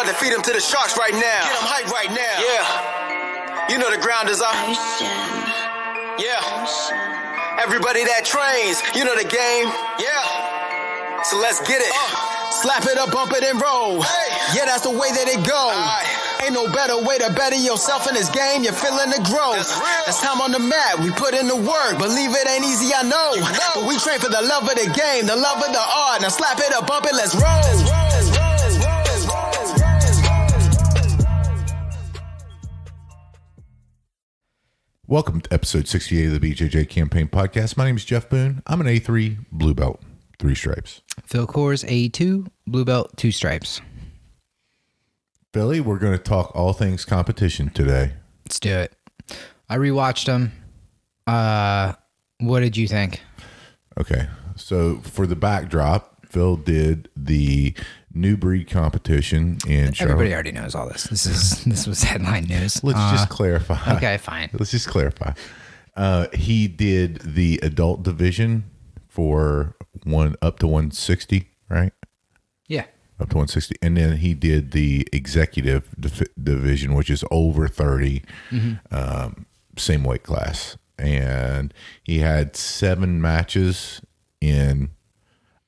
about to feed him to the sharks right now. Get him hype right now. Yeah. You know the ground is up. Yeah. Everybody that trains, you know the game. Yeah. So let's get it. Slap it up, bump it, and roll. Hey. Yeah, that's the way that it goes. Ain't no better way to better yourself in this game. You're feeling the growth. That's time on the mat. We put in the work. Believe it ain't easy, I know. But we train for the love of the game, the love of the art. Now slap it up, bump it, let's roll. Welcome to episode 68 of the BJJ Campaign podcast. My name is Jeff Boone. I'm an A3 blue belt, 3 stripes. Phil Coors, A2 blue belt, 2 stripes. Billy, we're going to talk all things competition today. Let's do it. I rewatched them. What did you think? Okay, so for the backdrop, Phil did the new breed competition in Charlotte. Everybody already knows all this. This was headline news. Let's just clarify. Okay, fine. Let's just clarify. He did the adult division for up to 160, right? Yeah. Up to 160. And then he did the executive division, which is over 30, same weight class. And he had 7 matches in,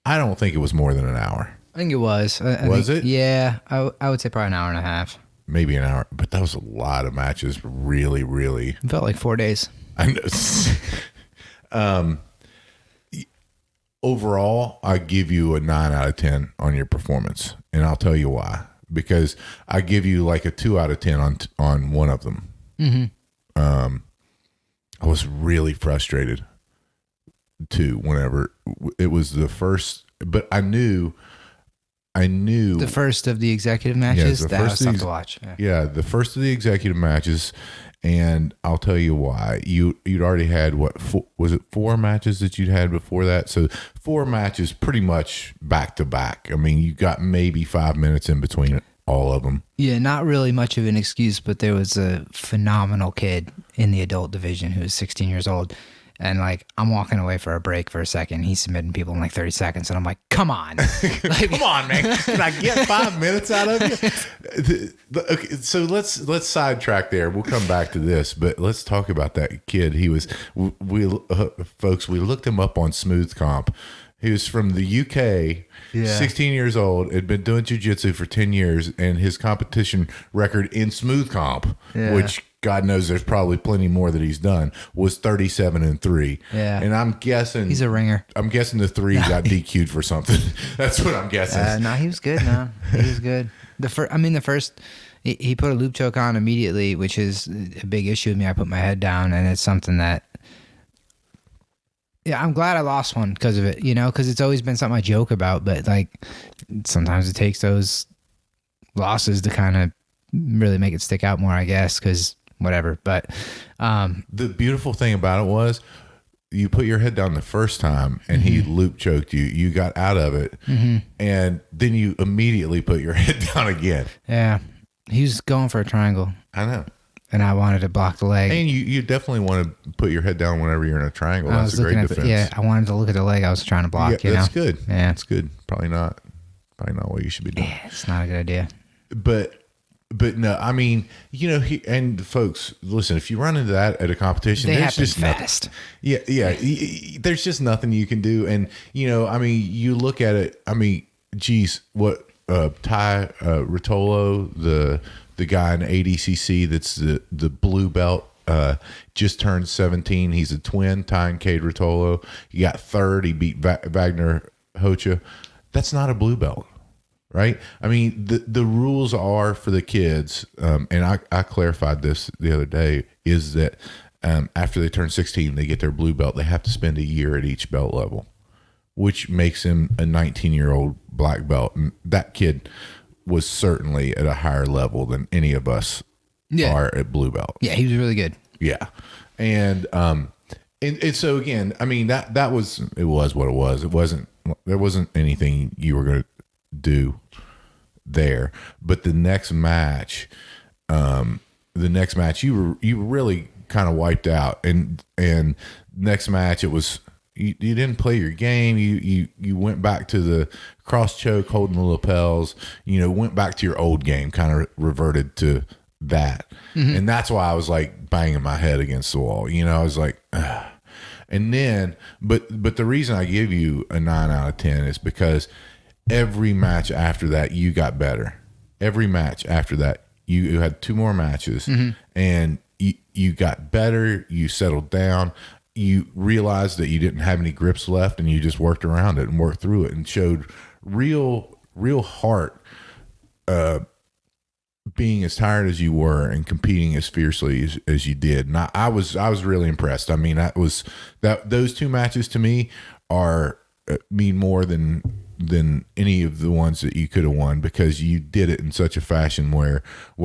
I don't think it was more than an hour. I think it was. Was it? Yeah. I would say probably an hour and a half. Maybe an hour. But that was a lot of matches. Really, really. It felt like 4 days. I know. Overall, I give you a 9 out of 10 on your performance, and I'll tell you why. Because I give you like a 2 out of 10 on one of them. I was really frustrated too whenever it was the first, but I knew The first of the executive matches. Yeah, that was tough to watch. Yeah, the first of the executive matches. And I'll tell you why. You'd already had was it 4 matches that you'd had before that? So 4 matches pretty much back to back. I mean, you got maybe 5 minutes in between all of them. Yeah, not really much of an excuse, but there was a phenomenal kid in the adult division who was 16 years old. And like, I'm walking away for a break for a second. He's submitting people in like 30 seconds. And I'm like, come on. Like, come on, man. Can I get 5 minutes out of you? Okay, so let's sidetrack there. We'll come back to this, but let's talk about that kid. He was, folks, we looked him up on Smooth Comp. He was from the UK, 16 years old, had been doing jiu-jitsu for 10 years, and his competition record in Smooth Comp, which God knows there's probably plenty more that he's done, was 37-3. Yeah. And I'm guessing he's a ringer. I'm guessing the 3 got DQ'd for something. That's what I'm guessing. No, he was good. No, he was good. The first, he put a loop choke on immediately, which is a big issue with me. I put my head down, and it's something that, yeah, I'm glad I lost one because of it, because it's always been something I joke about, but like sometimes it takes those losses to kind of really make it stick out more, I guess, because whatever. But the beautiful thing about it was you put your head down the first time and he loop choked you. You got out of it, and then you immediately put your head down again. Yeah, he was going for a triangle. I know. And I wanted to block the leg. And you definitely want to put your head down whenever you're in a triangle. That's a great defense. I wanted to look at the leg I was trying to block. That's good. Yeah, that's good. Probably not what you should be doing. Yeah, it's not a good idea. But no, I mean, and folks, listen, if you run into that at a competition, they there's happen just fast. There's just nothing you can do. And, I mean, you look at it, I mean, geez, what Ty Rotolo, the guy in ADCC that's the blue belt, just turned 17. He's a twin, Ty and Cade Rotolo. He got 3rd. He beat Wagner Hocha. That's not a blue belt, right? I mean, the rules are for the kids, and I clarified this the other day, is that after they turn 16, they get their blue belt. They have to spend a year at each belt level, which makes him a 19-year-old black belt. And that kid was certainly at a higher level than any of us are at blue belt. Yeah, he was really good. Yeah. And so again, I mean, that was what it was. There wasn't anything you were going to do there, but the next match, you were really kind of wiped out, and next match it was You didn't play your game. You went back to the cross choke, holding the lapels. Went back to your old game, kind of reverted to that, and that's why I was like banging my head against the wall. I was like, ugh. And then, but the reason I give you a 9 out of 10 is because every match after that you got better. Every match after that, you had 2 more matches, and you got better. You settled down. You realized that you didn't have any grips left, and you just worked around it and worked through it, and showed real heart, being as tired as you were and competing as fiercely as you did. And I was really impressed. I mean, those 2 matches to me are mean more than any of the ones that you could have won, because you did it in such a fashion where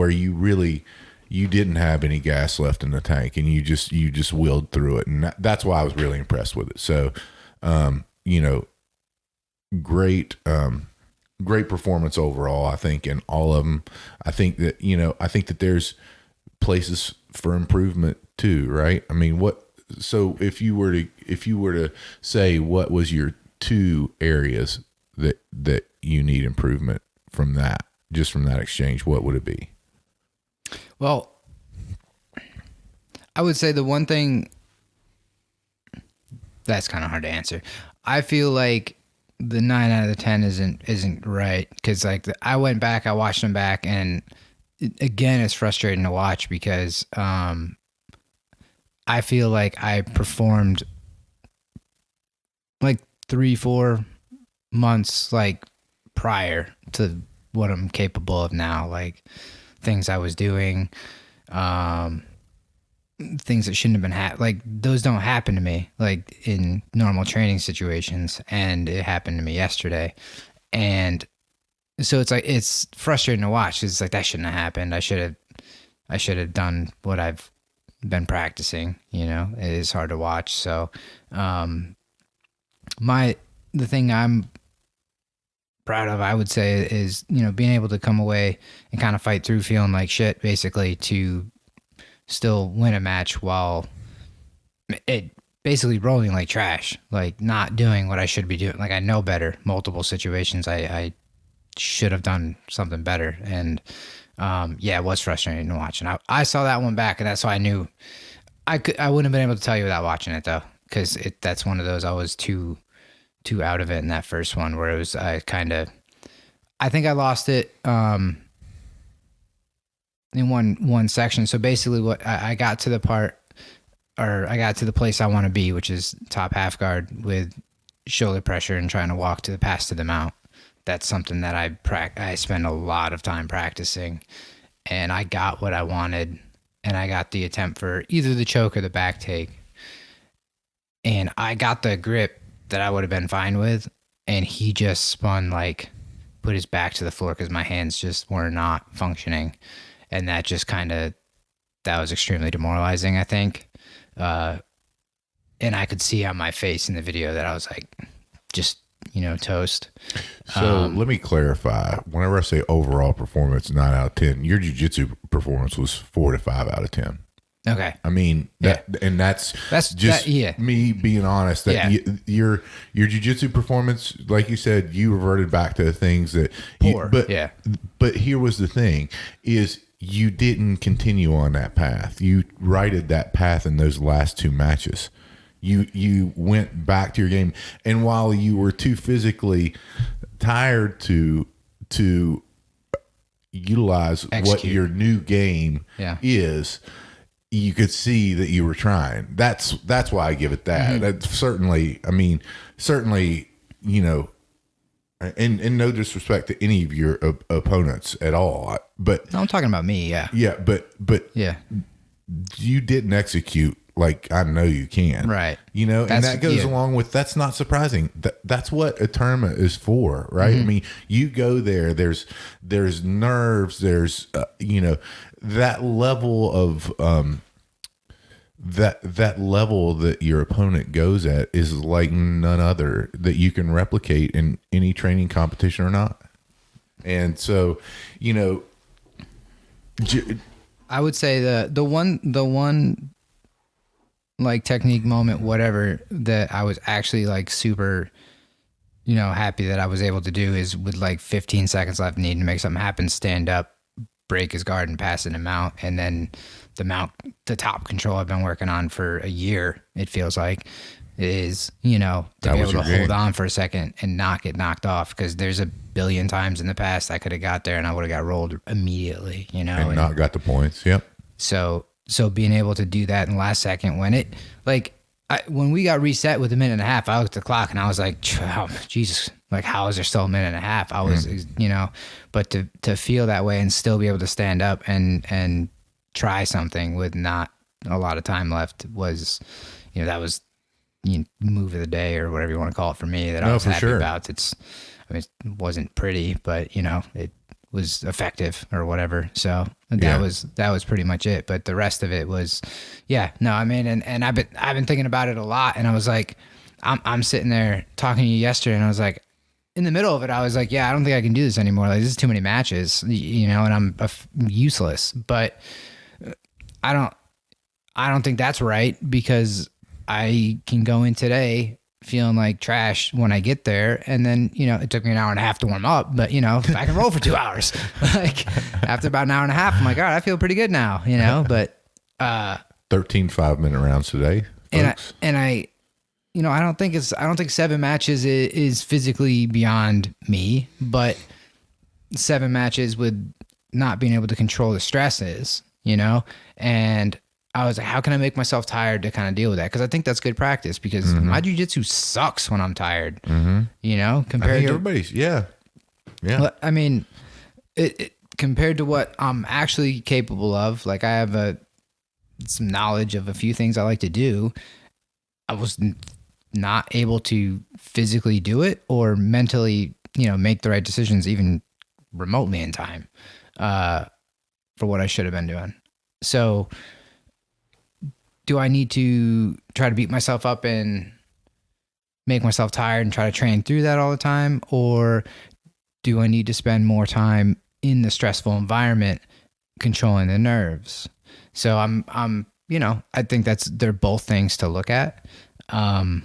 you didn't have any gas left in the tank, and you just willed through it. And that's why I was really impressed with it. So, great performance overall, I think, in all of them. I think that there's places for improvement too, right? I mean, so if you were to say what was your 2 areas that you need improvement from that exchange, what would it be? Well, I would say the one thing that's kind of hard to answer. I feel like the 9 out of the 10 isn't right, because I went back, I watched them back, and again, it's frustrating to watch because I feel like I performed like 3-4 months prior to what I'm capable of now, like things I was doing, things that shouldn't have been those don't happen to me like in normal training situations, and it happened to me yesterday. And so it's frustrating to watch. It's like, that shouldn't have happened. I should have done what I've been practicing. It is hard to watch. So the thing I'm proud of, I would say, is being able to come away and kind of fight through feeling like shit, basically, to still win a match while it basically rolling like trash, like not doing what I should be doing. Like, I know better. Multiple situations I should have done something better. And it was frustrating to watch. And I saw that one back, and that's why I knew I wouldn't have been able to tell you without watching it, though, because that's one of those, I was too out of it in that first one, where it was, I think I lost it in one section. So basically what I got to the part, or I got to the place I want to be, which is top half guard with shoulder pressure and trying to walk to the pass to the mount. That's something that I spend a lot of time practicing, and I got what I wanted, and I got the attempt for either the choke or the back take, and I got the grip that I would have been fine with, and he just spun, put his back to the floor because my hands just were not functioning. And that just that was extremely demoralizing, I think. And I could see on my face in the video that I was just, toast. So let me clarify. Whenever I say overall performance 9 out of 10, your jiu-jitsu performance was 4 to 5 out of 10. Okay. I mean, that's just me being honest. Your jiu-jitsu performance, like you said, you reverted back to things that But here was the thing: is you didn't continue on that path. You righted that path in those last 2 matches. You went back to your game, and while you were too physically tired to utilize what your new game is, you could see that you were trying. That's why I give it that. That's certainly, and no disrespect to any of your opponents at all, but no, I'm talking about me. But you didn't execute like I know you can, right? And that goes along with, that's not surprising. That's what a tournament is for, right? I mean, you go there. There's nerves. There's that level of that level that your opponent goes at is like none other that you can replicate in any training competition or not. And so, I would say the one like technique moment, whatever, that I was actually like super, happy that I was able to do is with like 15 seconds left, needing to make something happen, stand up, break his guard and pass it and mount. And then the top control I've been working on for a year, it feels like, is, to be able to hold on for a second and not get knocked off. Cause there's a billion times in the past I could have got there and I would have got rolled immediately, and not got the points. Yep. So being able to do that in the last second when when we got reset with a minute and a half, I looked at the clock and I was like, oh, Jesus, like how is there still a minute and a half? I was, but to feel that way and still be able to stand up and try something with not a lot of time left was, that was move of the day or whatever you want to call it for me that I was happy about. It wasn't pretty, but it was effective or whatever. So that was pretty much it. But the rest of it was, and I've been thinking about it a lot. And I was like, I'm sitting there talking to you yesterday, and I was like, in the middle of it, I was like, I don't think I can do this anymore. Like, this is too many matches, and I'm useless. But I don't think that's right, because I can go in today feeling like trash when I get there. And then, it took me an hour and a half to warm up, but I can roll for 2 hours. Like after about an hour and a half, I'm like, all right, I feel pretty good now, but, 13 5-minute rounds today. Folks. I don't think 7 matches is physically beyond me, but 7 matches with not being able to control the stress is, and I was like, how can I make myself tired to kind of deal with that? Because I think that's good practice, because my jiu-jitsu sucks when I'm tired, compared to everybody's. Yeah. Well, I mean, it compared to what I'm actually capable of. Like, I have some knowledge of a few things I like to do. I was not able to physically do it or mentally, make the right decisions even remotely in time for what I should have been doing. So do I need to try to beat myself up and make myself tired and try to train through that all the time? Or do I need to spend more time in the stressful environment controlling the nerves? So I'm I think they're both things to look at. Again,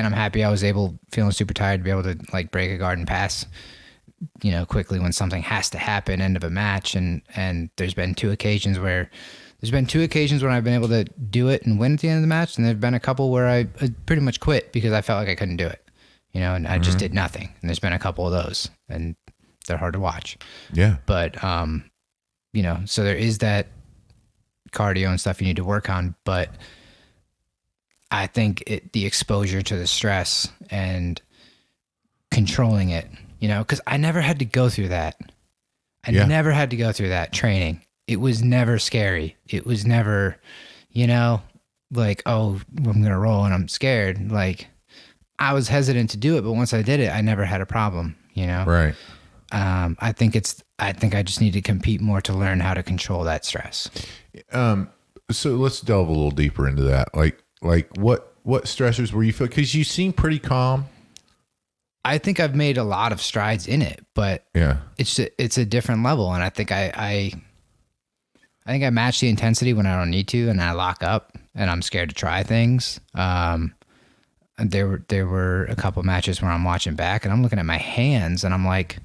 I'm happy I was feeling super tired, to be able to like break a guard and pass, quickly when something has to happen, end of a match. And there's been two occasions when I've been able to do it and win at the end of the match. And there've been a couple where I pretty much quit because I felt like I couldn't do it, and I just did nothing. And there's been a couple of those, and they're hard to watch. Yeah. But, so there is that cardio and stuff you need to work on, but I think the exposure to the stress and controlling it, because I never had to go through that. I never had to go through that training. It was never scary. It was never, like, oh, I'm going to roll and I'm scared. Like, I was hesitant to do it, but once I did it, I never had a problem, Right. I think I just need to compete more to learn how to control that stress. So let's delve a little deeper into that. Like what stressors were you feeling? Because you seem pretty calm. I think I've made a lot of strides in it, but it's a different level. And I think I match the intensity when I don't need to, and I lock up and I'm scared to try things. There were a couple matches where I'm watching back and I'm looking at my hands and I'm like,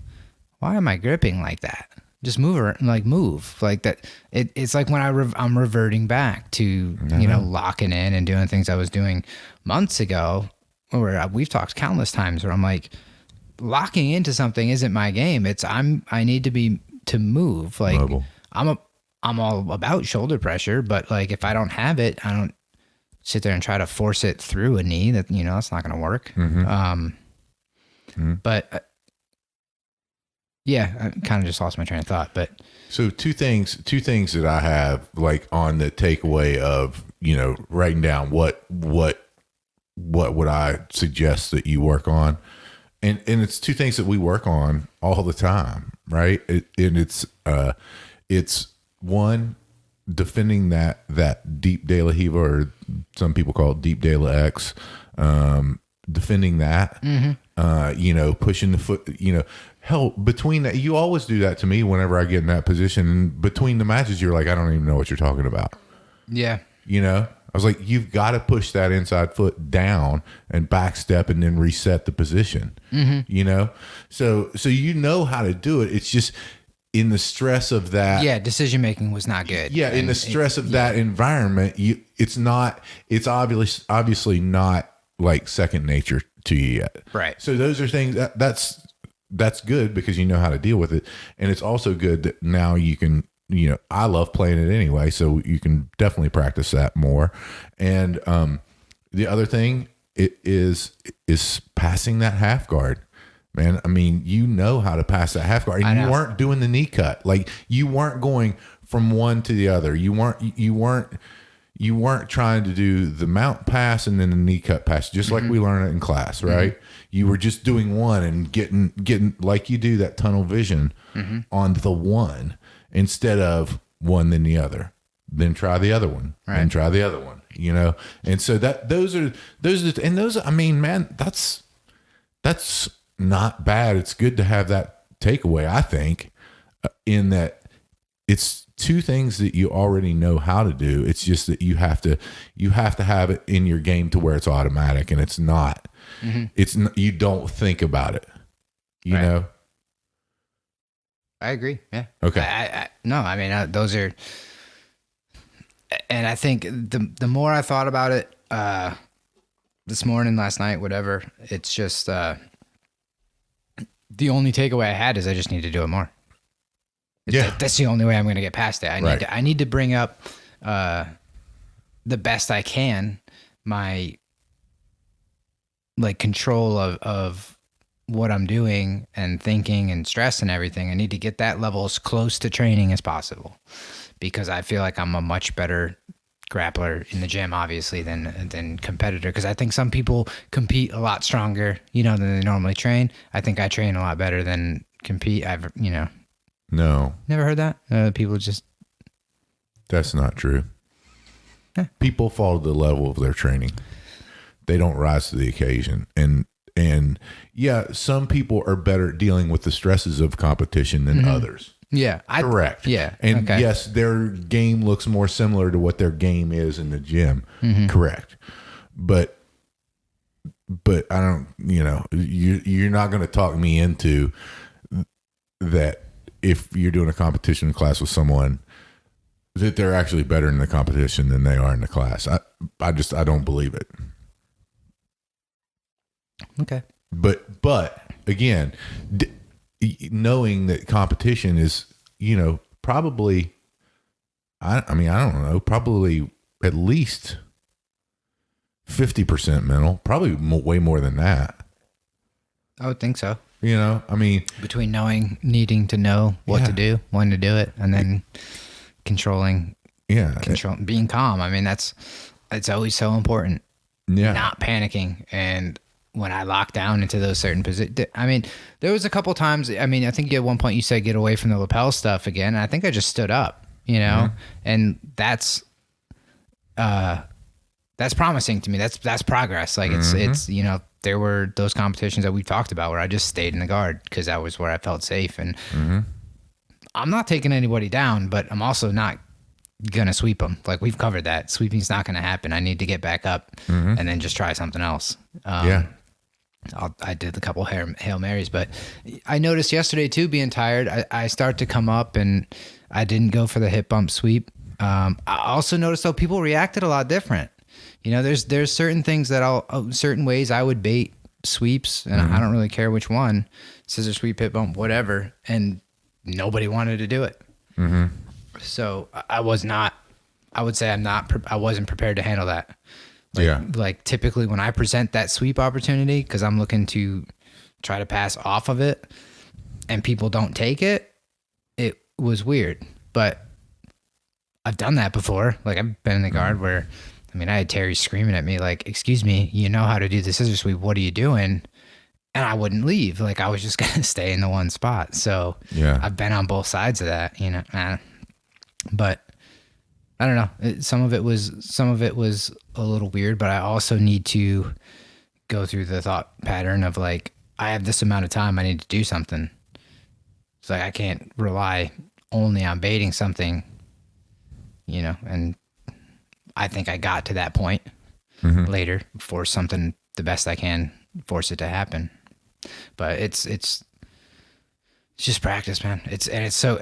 why am I gripping like that? Just move like that. It's like when I'm reverting back to, locking in and doing things I was doing months ago, where we've talked countless times where I'm like, locking into something isn't my game. I need to move. Like, mobile. I'm all about shoulder pressure, but like, if I don't have it, I don't sit there and try to force it through a knee. That, it's not going to work. But I kind of just lost my train of thought. But so two things that I have like on the takeaway of, writing down what would I suggest that you work on, and it's two things that we work on all the time, right? It's one, defending that deep de la Hiva, or some people call it deep de la X, defending that, pushing the foot, hell, between that, you always do that to me whenever I get in that position. Between the matches, you're like, I don't even know what you're talking about. Yeah. You know, I was like, you've got to push that inside foot down and back step and then reset the position. You know, so you know how to do it. It's just in the stress of that. Yeah, decision making was not good. Yeah, in the stress of that environment, it's obviously not like second nature to you yet. Right. So those are things that's good because you know how to deal with it, and it's also good that now you can. You know, I love playing it anyway, so you can definitely practice that more. And the other thing is passing that half guard, man. I mean, you know how to pass that half guard, and you weren't doing the knee cut. Like you weren't going from one to the other. You weren't trying to do the mount pass and then the knee cut pass, just like we learned it in class, right? You were just doing one and getting like you do that tunnel vision on the one. Instead of one then the other, then try the other one, and try the other one, you know? And so those are, I mean, man, that's not bad. It's good to have that takeaway, I think, in that it's two things that you already know how to do. It's just that you have to have it in your game to where it's automatic, and it's not, you don't think about it, you know? I agree. Yeah. Okay. No, I mean, those are, and I think the more I thought about it, this morning, last night, whatever, it's just, the only takeaway I had is I just need to do it more. That's the only way I'm going to get past it. I need to bring up, the best I can, my like control of what I'm doing and thinking and stress and everything. I need to get that level as close to training as possible, because I feel like I'm a much better grappler in the gym, obviously, than competitor. Because I think some people compete a lot stronger, you know, than they normally train. I think I train a lot better than compete. No, never heard that. People just, that's not true. People fall to the level of their training. They don't rise to the occasion. And yeah, some people are better at dealing with the stresses of competition than others. Yeah. Correct. Yeah. And yes, their game looks more similar to what their game is in the gym. Correct. But I don't, you know, you're not going to talk me into that if you're doing a competition class with someone that they're actually better in the competition than they are in the class. I don't believe it. Okay. But again, knowing that competition is, you know, probably, I don't know, probably at least 50% mental, probably way more than that. I would think so. You know, I mean, between needing to know what to do, when to do it, and then controlling, being calm. I mean, it's always so important. Yeah. Not panicking. And when I lock down into those certain positions, I mean, there was a couple times, I mean, I think at one point you said get away from the lapel stuff again. And I think I just stood up, you know, and that's promising to me. That's progress. Like it's, you know, there were those competitions that we talked about where I just stayed in the guard because that was where I felt safe. And I'm not taking anybody down, but I'm also not going to sweep them. Like we've covered that. Sweeping's not going to happen. I need to get back up and then just try something else. I did a couple Hail Marys, but I noticed yesterday too, being tired, I start to come up and I didn't go for the hip bump sweep. I also noticed though people reacted a lot different. You know, there's certain things that certain ways I would bait sweeps, and I don't really care which one, scissor sweep, hip bump, whatever, and nobody wanted to do it. So I wasn't prepared to handle that. Like typically when I present that sweep opportunity, because I'm looking to try to pass off of it, and people don't take it, it was weird. But I've done that before. Like I've been in the guard where, I mean, I had Terry screaming at me like, "Excuse me, you know how to do the scissor sweep. What are you doing?" And I wouldn't leave. Like I was just going to stay in the one spot. So I've been on both sides of that, you know, but I don't know. Some of it was a little weird, but I also need to go through the thought pattern of like, I have this amount of time. I need to do something. It's like, I can't rely only on baiting something, you know, and I think I got to that point later, force something the best I can, force it to happen. But it's just practice, man. It's so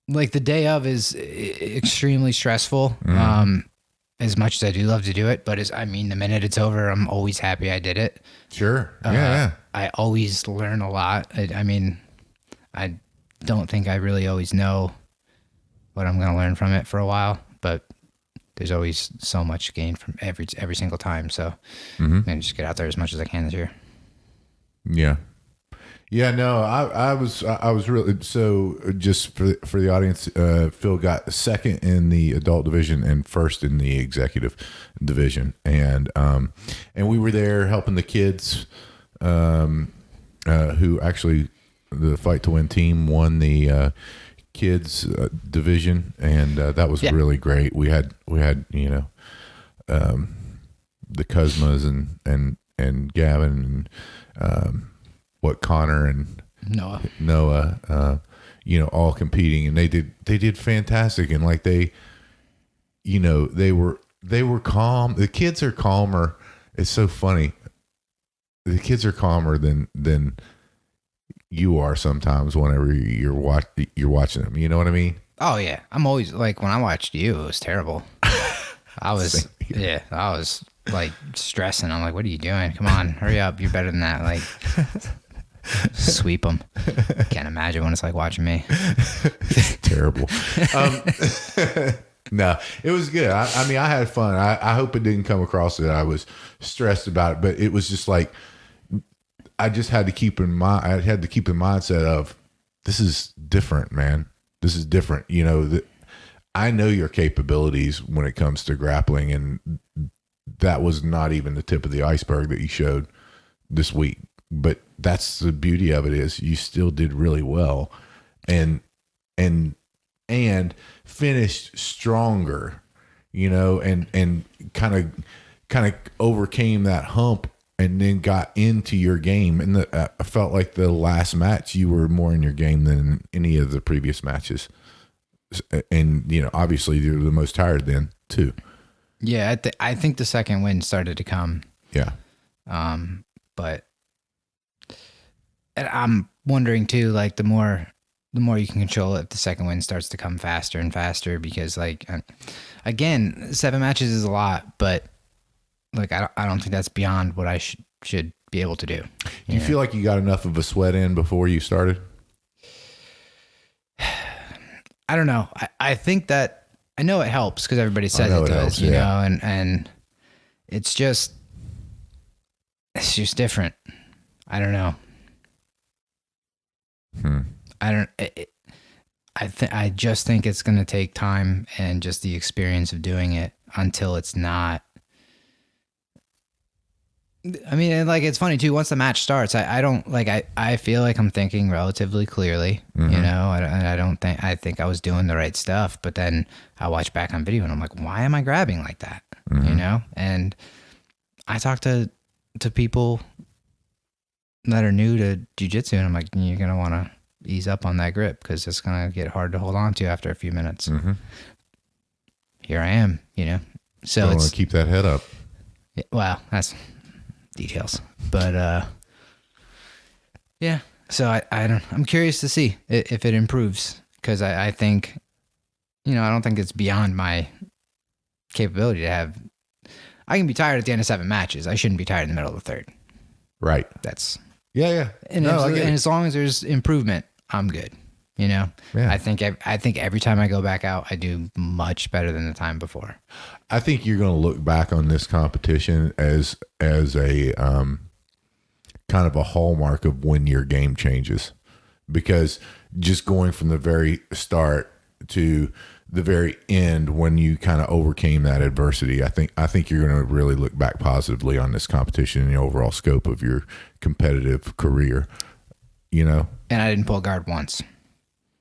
like the day of is extremely stressful. As much as I do love to do it, but the minute it's over, I'm always happy I did it. Sure. Yeah. I always learn a lot. I don't think I really always know what I'm going to learn from it for a while, but there's always so much gain from every single time. So I'm going to just get out there as much as I can this year. Yeah. Yeah, no, I was really, so just for the audience, Phil got second in the adult division and first in the executive division. And we were there helping the kids, who actually the Fight to Win team won the kids division. And that was really great. We had, the Cosmas and Gavin and, Connor and Noah, all competing, and they did fantastic. And like they were calm. The kids are calmer. It's so funny. The kids are calmer than you are sometimes whenever you're watching them. You know what I mean? Oh yeah. I'm always like, when I watched you, it was terrible. I was like stressing. I'm like, what are you doing? Come on, hurry up. You're better than that. Like, sweep them. Can't imagine what it's like watching me. Terrible. No, it was good. I had fun. I hope it didn't come across that I was stressed about it, but it was just like, I just had to keep in mind. I had to keep the mindset of, this is different, man. This is different. I know your capabilities when it comes to grappling, and that was not even the tip of the iceberg that you showed this week. But that's the beauty of it, is you still did really well, and finished stronger, and kind of overcame that hump, and then got into your game. And I felt like the last match you were more in your game than any of the previous matches. And obviously you're the most tired then too. Yeah, I think the second win started to come. Yeah. But I'm wondering too, like the more you can control it, the second win starts to come faster and faster, because like, again, 7 matches is a lot, but like I don't think that's beyond what I should be able to do. Do you feel like you got enough of a sweat in before you started? I don't know. I think that, I know it helps because everybody says it does, you know, and it's just different. I don't know. I just think it's going to take time and just the experience of doing it until it's not. I mean, and like, it's funny too, once the match starts, I feel like I'm thinking relatively clearly, I think I was doing the right stuff, but then I watch back on video and I'm like, why am I grabbing like that? And I talk to people that are new to jiu-jitsu, and I'm like, you're going to want to ease up on that grip, because it's going to get hard to hold on to after a few minutes. Here I am, so it's keep that head up. Well, that's details, but yeah, so I'm curious to see if it improves, because I think, I don't think it's beyond my capability to have. I can be tired at the end of 7 matches. I shouldn't be tired in the middle of the 3rd. Right. That's yeah. And as long as there's improvement, I'm good. Yeah. I think every time I go back out, I do much better than the time before. I think you're going to look back on this competition as a kind of a hallmark of when your game changes, because just going from the very start to the very end, when you kind of overcame that adversity, I think you're going to really look back positively on this competition and the overall scope of your competitive career. And I didn't pull guard once.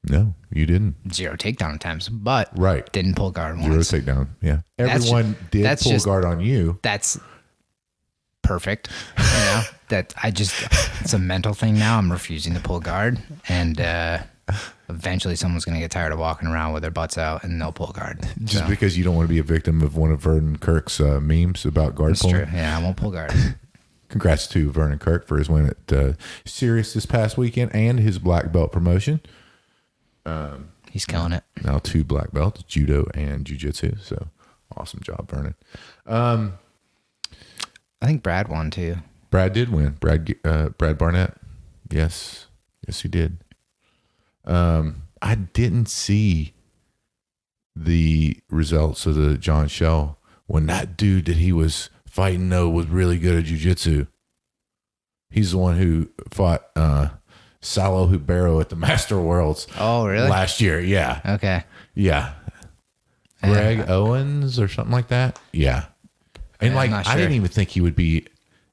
No, you didn't. 0 takedown attempts, but right, didn't pull guard once. 0 takedown. Yeah, everyone did pull guard on you. That's perfect. That it's a mental thing now. I'm refusing to pull guard, and eventually someone's going to get tired of walking around with their butts out and they'll pull guard. Just because you don't want to be a victim of one of Vernon Kirk's memes about guard That's pulling. true. Yeah, I won't pull guard. Congrats to Vernon Kirk for his win at Sirius this past weekend and his black belt promotion. He's killing it. Now 2 black belts, judo and jiu-jitsu. So awesome job, Vernon. I think Brad won too. Brad did win. Brad Barnett. Yes, he did. I didn't see the results of the John Shell when that dude that he was fighting was really good at jiu-jitsu. He's the one who fought Salo Hubero at the Master Worlds. Oh, really? Last year, yeah. Okay. Yeah. Greg Owens or something like that. Yeah. And I'm not I sure. didn't even think he would be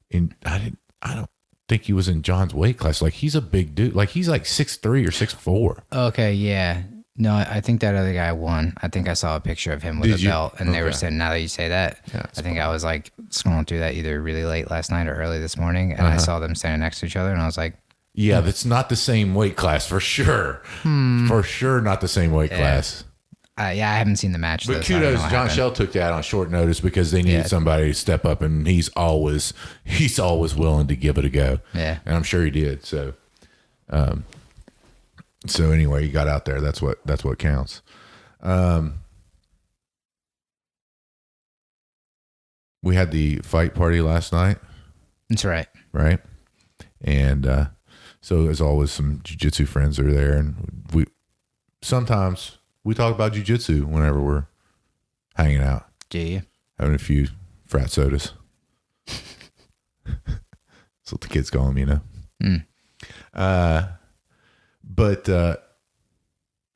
in. I don't think he was in John's weight class. Like, he's a big dude. Like, he's like 6'3" or 6'4". Okay, yeah. No, I think that other guy won. I think I saw a picture of him with Did a you? belt, and they were Okay. saying, now that you say that, Yeah, I think I was like scrolling through that either really late last night or early this morning, and I saw them standing next to each other, and I was like, Yeah, that's not the same weight class for sure. For sure, not the same weight class. yeah, I haven't seen the match. But though, so I don't know kudos, what John happened. Shell took that on short notice because they needed Yeah. somebody to step up, and he's always willing to give it a go. Yeah. And I'm sure he did. So, anyway, he got out there. That's what counts. We had the fight party last night, That's right. right? And so as always, some jiu-jitsu friends are there, and sometimes we talk about jiu-jitsu whenever we're hanging out, Do you? having a few frat sodas. That's what the kids call them, you know. But I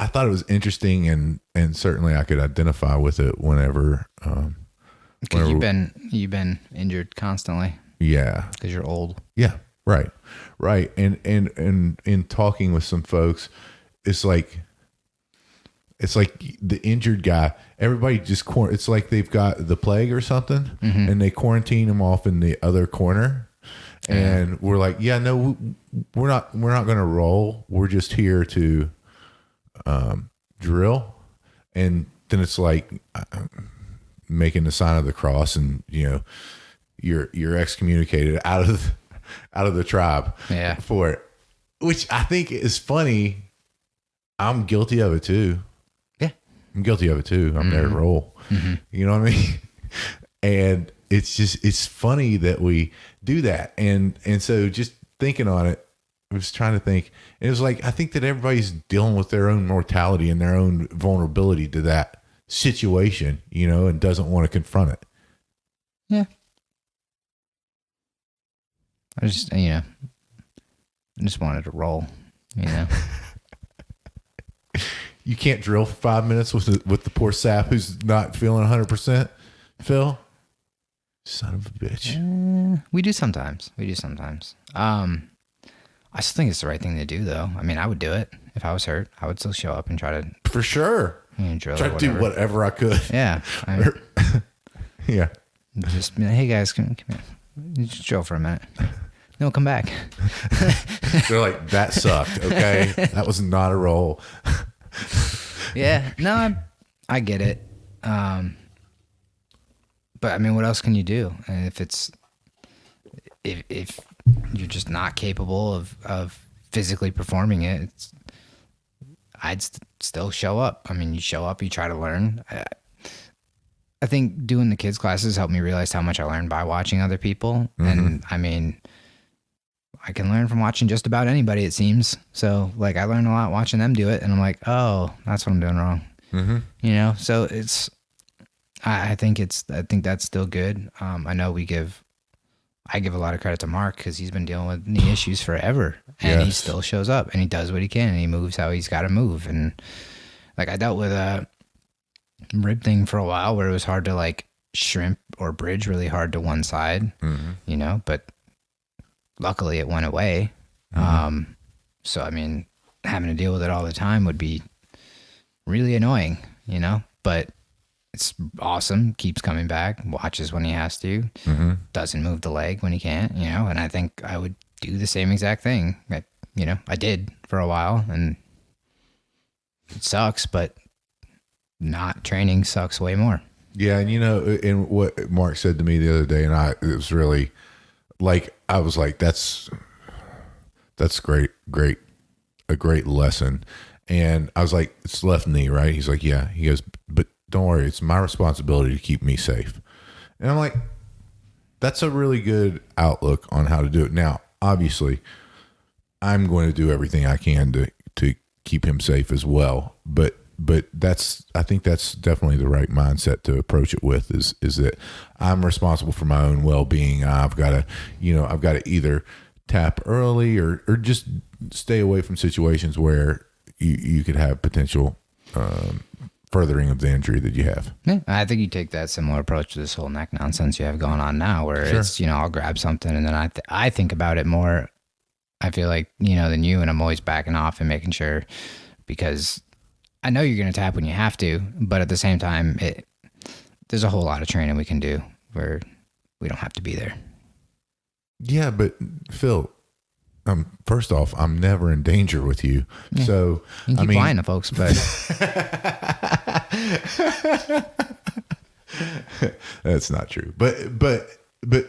thought it was interesting, and certainly I could identify with it whenever. Because you've been injured constantly Yeah. because you're old. Yeah. Right. And in talking with some folks, it's like the injured guy, everybody just it's like they've got the plague or something, and they quarantine him off in the other corner. And we're like, yeah, no, we're not going to roll. We're just here to drill. And then it's like making the sign of the cross, and you're excommunicated out of the tribe for it, which I think is funny. I'm guilty of it too. Yeah. I'm guilty of it too. I'm there to roll. You know what I mean? And it's funny that we do that. And so just thinking on it, I was trying to think, and it was like, I think that everybody's dealing with their own mortality and their own vulnerability to that situation, and doesn't want to confront it. Yeah. I just wanted to roll, You can't drill for 5 minutes with the poor sap who's not feeling 100%, Phil. Son of a bitch. We do sometimes. I still think it's the right thing to do, though. I mean, I would do it if I was hurt. I would still show up and try to For sure. drill. Try or to do whatever. whatever I could. Yeah. I mean, Yeah. just be like, hey guys, come here. Just chill for a minute. No, come back. They're like, that sucked. Okay. That was not a roll. Yeah. No, I get it. But I mean, what else can you do? And if you're just not capable of physically performing it, I'd still show up. I mean, you show up, you try to learn. I think doing the kids classes helped me realize how much I learned by watching other people. And I mean, I can learn from watching just about anybody, it seems. So like, I learned a lot watching them do it, and I'm like, oh, that's what I'm doing wrong. So I think that's still good. I know I give a lot of credit to Mark because he's been dealing with knee issues forever, and he Yes. still shows up and he does what he can and he moves how he's got to move. And like, I dealt with a rib thing for a while where it was hard to like shrimp or bridge really hard to one side, but luckily it went away. So, I mean, having to deal with it all the time would be really annoying, but it's awesome. Keeps coming back, watches when he has to, doesn't move the leg when he can't, and I think I would do the same exact thing that, I did for a while, and It sucks, but not training sucks way more. Yeah, and and what Mark said to me the other day, and it was really like, I was like, that's great, a great lesson. And I was like, it's left knee, right? He's like, yeah. He goes, but don't worry, it's my responsibility to keep me safe. And I'm like, that's a really good outlook on how to do it. Now, obviously, I'm going to do everything I can to keep him safe as well. But I think that's definitely the right mindset to approach it with, is that I'm responsible for my own well-being. I've got to either tap early or just stay away from situations where you could have potential furthering of the injury that you have. Yeah, I think you take that similar approach to this whole neck nonsense you have going on now, where it's, I'll grab something and then I think about it more, I feel like, than you, and I'm always backing off and making sure, because I know you're going to tap when you have to, but at the same time, there's a whole lot of training we can do where we don't have to be there. Yeah, but Phil, first off, I'm never in danger with you. Yeah. So you can keep lying to folks, but that's not true. But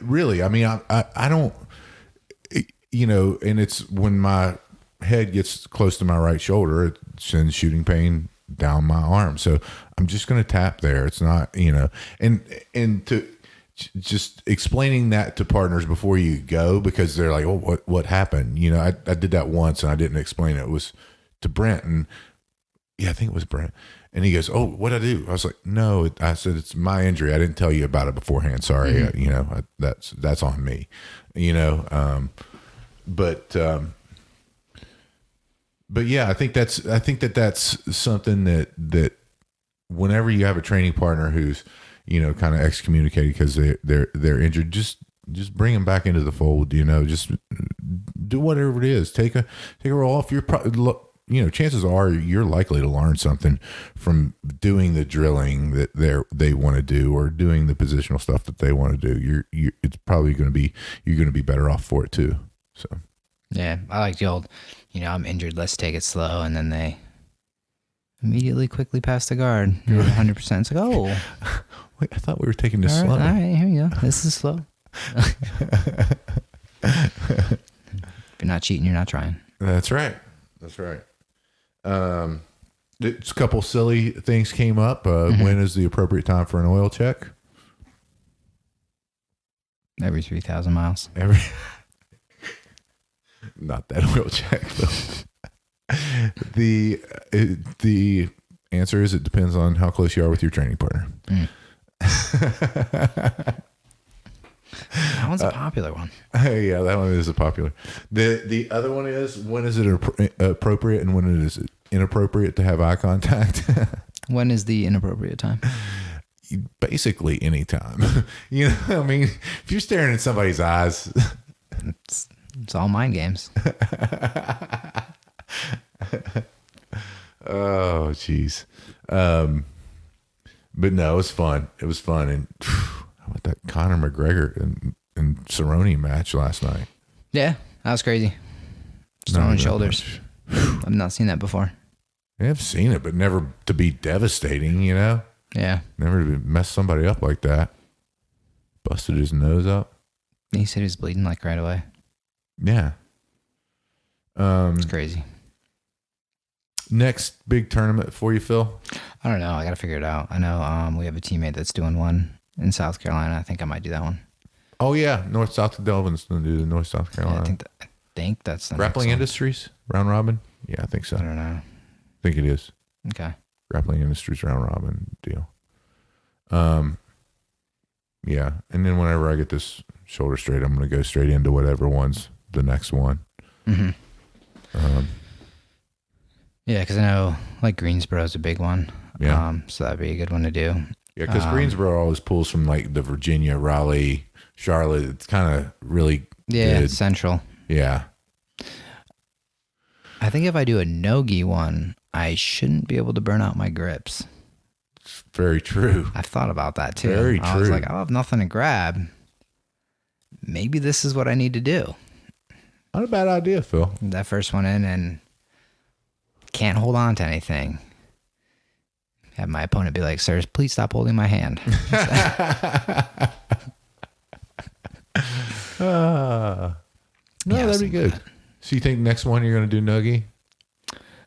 really, I mean, I don't, and it's when my head gets close to my right shoulder, it sends shooting pain down my arm. So I'm just going to tap there. It's not, and to just explaining that to partners before you go, because they're like, oh, what happened? I did that once and I didn't explain it. It was to Brent, and I think it was Brent. And he goes, oh, what'd I do? I was like, no, I said, it's my injury. I didn't tell you about it beforehand. Sorry. Mm-hmm. That's on me, but yeah, I think that's something that whenever you have a training partner who's, kind of excommunicated because they're injured, just bring them back into the fold. Just do whatever it is. Take a roll off. Chances are you're likely to learn something from doing the drilling that they want to do, or doing the positional stuff that they want to do. It's probably you're going to be better off for it too. So. Yeah, I like the old, I'm injured, let's take it slow. And then they immediately quickly pass the guard. You're 100%. It's like, oh. Wait, I thought we were taking this slow. All right, here you go. This is slow. If you're not cheating, you're not trying. That's right. A couple silly things came up. When is the appropriate time for an oil check? Every 3,000 miles. Not that oil check, though. The answer is, it depends on how close you are with your training partner. That one's a popular one. Yeah, that one is a popular. The other one is, when is it appropriate and when it is inappropriate to have eye contact? When is the inappropriate time? Basically any time. I mean, if you're staring at somebody's eyes, it's all mind games. Oh, geez. But no, it was fun. And how about that Conor McGregor and Cerrone match last night? Yeah, that was crazy. Stone shoulders. I've not seen that before. I've seen it, but never to be devastating, Yeah. Never to mess somebody up like that. Busted his nose up. He said he was bleeding like right away. Yeah. It's crazy. Next big tournament for you, Phil? I don't know. I got to figure it out. I know we have a teammate that's doing one in South Carolina. I think I might do that one. Oh, yeah. North-South Delvin's going to do the North-South Carolina. Yeah, I think that's the Grappling Industries, round robin? Yeah, I think so. I don't know. I think it is. Okay. Grappling Industries round robin deal. Yeah. And then whenever I get this shoulder straight, I'm going to go straight into whatever one's the next one. Mm-hmm. Yeah, because I know like Greensboro is a big one. Yeah. So that'd be a good one to do. Yeah, because Greensboro always pulls from like the Virginia, Raleigh, Charlotte. It's kind of really good. It's central. Yeah. I think if I do a Nogi one, I shouldn't be able to burn out my grips. It's very true. I've thought about that too. Very true. I was like, I'll have nothing to grab. Maybe this is what I need to do. Not a bad idea, Phil. That first one in and can't hold on to anything. have my opponent be like, "Sir, please stop holding my hand." No, Yeah, that'd be good. So you think next one you're going to do Nogi?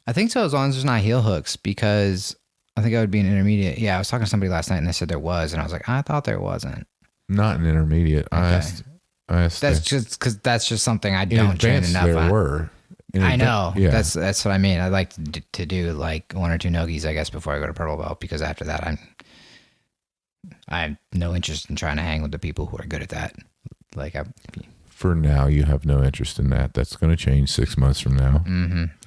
I think so, as long as there's not heel hooks, because I think I would be an intermediate. Yeah, I was talking to somebody last night and they said there was, and I was like, I thought there wasn't. Not an intermediate. Okay. I asked. That's just because that's just something I in don't train advance enough there on. were. I know. Yeah. That's what I mean. I'd like to do like 1 or 2 Nogis, I guess, before I go to purple belt, because after that, I have no interest in trying to hang with the people who are good at that. Like, For now, you have no interest in that. That's going to change 6 months from now.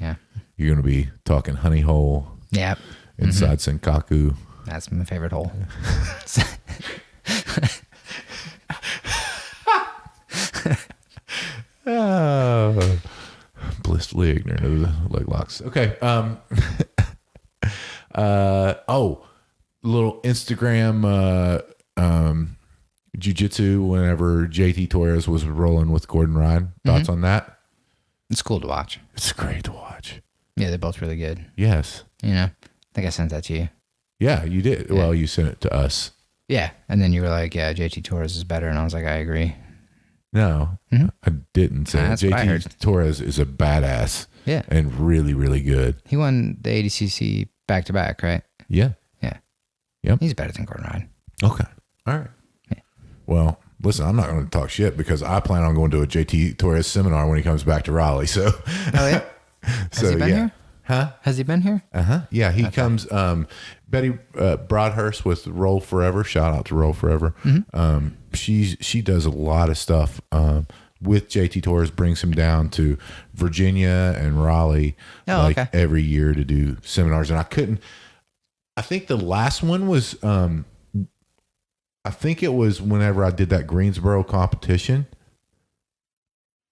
Yeah. You're going to be talking honey hole Yeah. inside Senkaku. That's my favorite hole. Oh, blissfully ignorant of the leg locks. Okay. Little Instagram jiu-jitsu whenever JT Torres was rolling with Gordon Ryan. Thoughts on that? It's cool to watch. It's great to watch. Yeah, they're both really good. Yes. You know, I think I sent that to you. Yeah, you did. Yeah. Well, you sent it to us. Yeah. And then you were like, yeah, JT Torres is better. And I was like, I agree. No, I didn't say it. That's what I heard. JT Torres is a badass. Yeah. And really, really good. He won the ADCC back-to-back, right? Yeah. Yeah. Yep. He's better than Gordon Ryan. Okay. All right. Yeah. Well, listen, I'm not going to talk shit because I plan on going to a JT Torres seminar when he comes back to Raleigh. So, Oh, yeah? Has he been here? Huh? Has he been here? Yeah, he comes. Betty Broadhurst with Roll Forever. Shout out to Roll Forever. She does a lot of stuff with JT Torres. Brings him down to Virginia and Raleigh okay. every year to do seminars. And I think the last one was. I think it was whenever I did that Greensboro competition.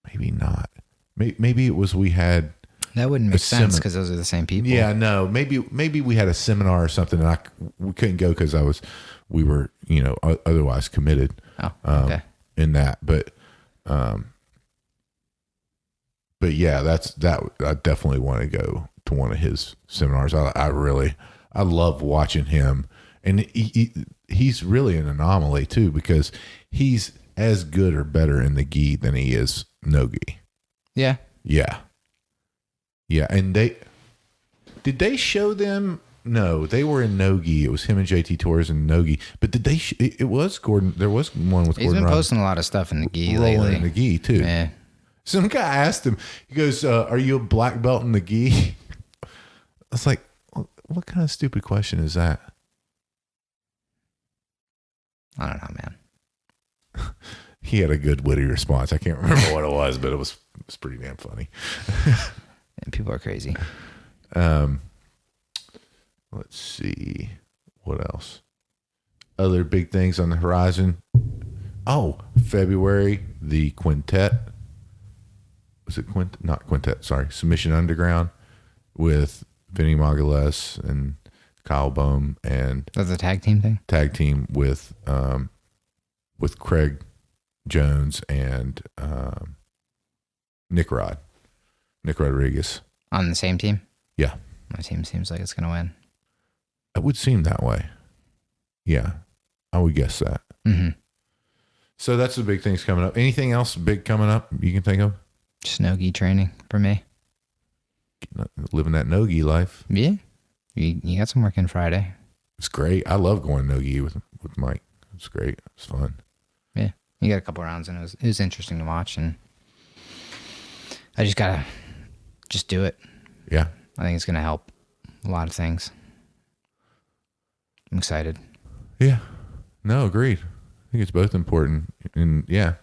Maybe not. Maybe it was we had. That wouldn't make sense because those are the same people. Yeah, no. Maybe we had a seminar or something, and we couldn't go because we were otherwise committed. Oh, okay. In that, but yeah, I definitely want to go to one of his seminars. I love watching him, and he's really an anomaly too because he's as good or better in the gi than he is Nogi. Yeah. Yeah. Yeah, and did they show them? No, they were in Nogi. It was him and JT Torres and Nogi. But did they? It was Gordon. There was one with He's Gordon. been Ryan posting a lot of stuff in the gi rolling lately. in the gi too. Yeah. Some guy asked him. He goes, "Are you a black belt in the gi?" I was like, "What kind of stupid question is that?" I don't know, man. He had a good witty response. I can't remember what it was, but it was pretty damn funny. And people are crazy. Let's see. What else? Other big things on the horizon. Oh, February, the quintet. Was it quintet? Not quintet, sorry. Submission Underground with Vinny Margules and Kyle Bohm, and That's a tag team thing? tag team with Craig Jones and Nick Rodriguez. On the same team? Yeah. My team seems like it's going to win. It would seem that way. Yeah. I would guess that. Mm-hmm. So that's the big things coming up. Anything else big coming up you can think of? Just Nogi training for me. Living that Nogi life. Yeah. You got some work in Friday. It's great. I love going Nogi with Mike. It's great. It's fun. Yeah. You got a couple rounds and it was interesting to watch, and I just got to just do it. Yeah. I think it's going to help a lot of things. I'm excited. Yeah. No, agreed. I think it's both important. And yeah.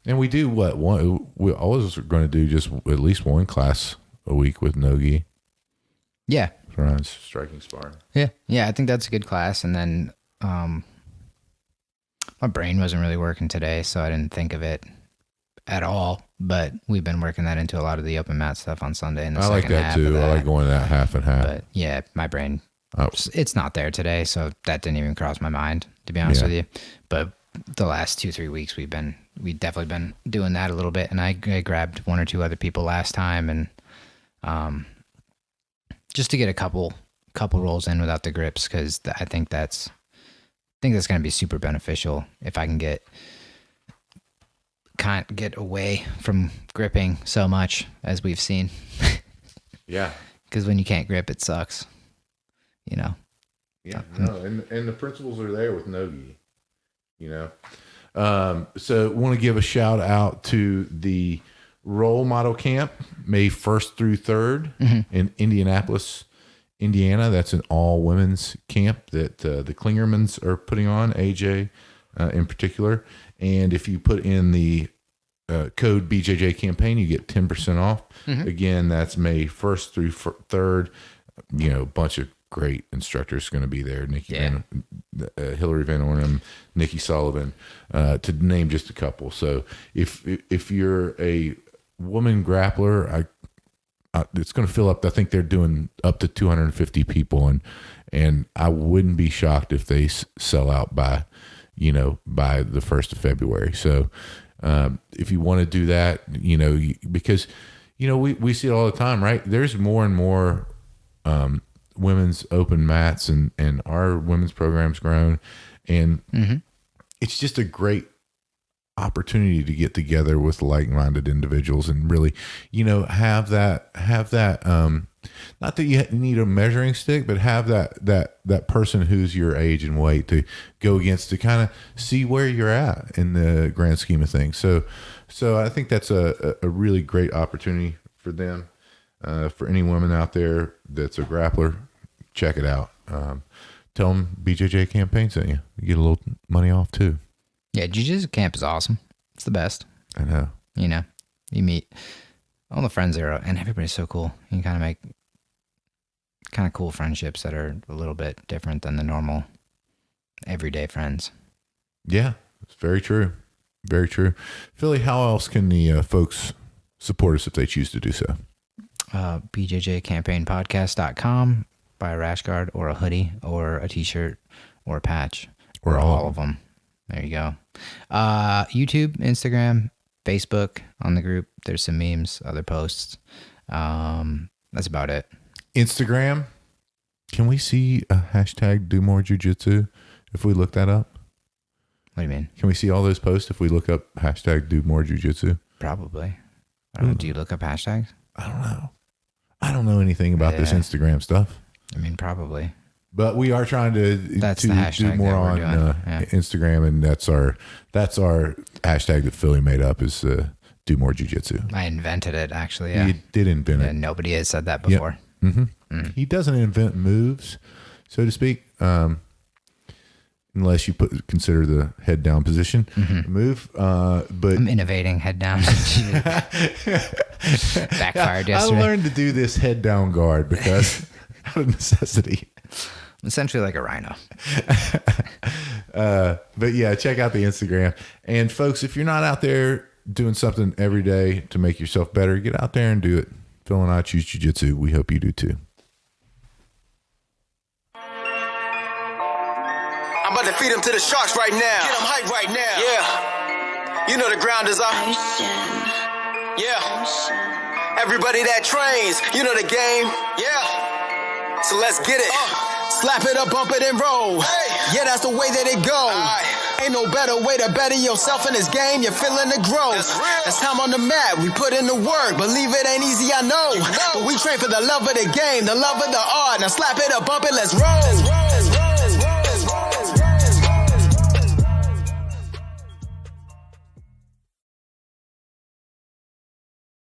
And we do we always are going to do just at least one class a week with Nogi. Yeah. Around striking sparring. Yeah. Yeah. I think that's a good class. And then my brain wasn't really working today, so I didn't think of it at all. But we've been working that into a lot of the open mat stuff on Sunday. And I like that too. I like going that half and half. But yeah, my brain, it's not there today, so that didn't even cross my mind, to be honest with you. But the last 2-3 weeks, we've definitely been doing that a little bit. And I grabbed 1 or 2 other people last time, and just to get a couple couple rolls in without the grips, because I think that's going to be super beneficial if I can get away from gripping so much as we've seen. Yeah. Because when you can't grip, it sucks. You know. Yeah. No, and the principles are there with Nogi. You know. So want to give a shout out to the Role Model Camp, May 1st through 3rd in Indianapolis, Indiana. That's an all women's camp that the Klingermans are putting on, AJ in particular. And if you put in the code BJJ Campaign, you get 10% off. Again, that's May 1st through 3rd. You know, a bunch of great instructors going to be there. Hillary Van Ornum, Nikki Sullivan, to name just a couple. So if you're a woman grappler, it's going to fill up. I think they're doing up to 250 people, and I wouldn't be shocked if they sell out by the 1st of February. So if you want to do that, because we see it all the time, right? There's more and more women's open mats, and our women's program's grown, and it's just a great opportunity to get together with like-minded individuals and really, have that not that you need a measuring stick, but have that person who's your age and weight to go against, to kind of see where you're at in the grand scheme of things. So I think that's a really great opportunity for them. For any woman out there that's a grappler, check it out. Tell them BJJ Campaign sent you. You get a little money off too. Yeah, Jiu-Jitsu camp is awesome. It's the best. I know. You meet all the friends there, and everybody's so cool. You can kind of make kind of cool friendships that are a little bit different than the normal everyday friends. Yeah, it's very true. Very true. Philly, how else can the folks support us if they choose to do so? BJJCampaignPodcast.com. Buy a rash guard or a hoodie or a t-shirt or a patch or all of them. There you go. YouTube, Instagram, Facebook on the group. There's some memes, other posts. That's about it. Instagram. Can we see a hashtag do more jiu-jitsu if we look that up? What do you mean? Can we see all those posts if we look up hashtag do more jiu-jitsu? Probably. I don't know. Do you look up hashtags? I don't know. I don't know anything about this Instagram stuff. I mean, probably. But we are trying to do more on Instagram, and that's our hashtag that Philly made up is do more jiu-jitsu. I invented it, actually. Yeah. You did invent it. Nobody has said that before. Yep. Mm-hmm. He doesn't invent moves, so to speak, unless you consider the head down position move. But I'm innovating head down. Backfired yesterday. I learned to do this head down guard because out of necessity. Essentially like a rhino. But yeah, check out the Instagram. And folks, if you're not out there doing something every day to make yourself better, get out there and do it. Phil and I choose jiu-jitsu. We hope you do too. I'm about to feed them to the sharks right now. Get them hype right now. Yeah. You know the ground is up. Yeah. Everybody that trains, you know the game. Yeah. So let's get it. Slap it up, bump it, and roll. Hey. Yeah, that's the way that it goes. Ain't no better way to better yourself in this game. You're feeling the growth. That's time on the mat. We put in the work. Believe it ain't easy, I know. But we train for the love of the game, the love of the art. Now slap it up, bump it, let's roll.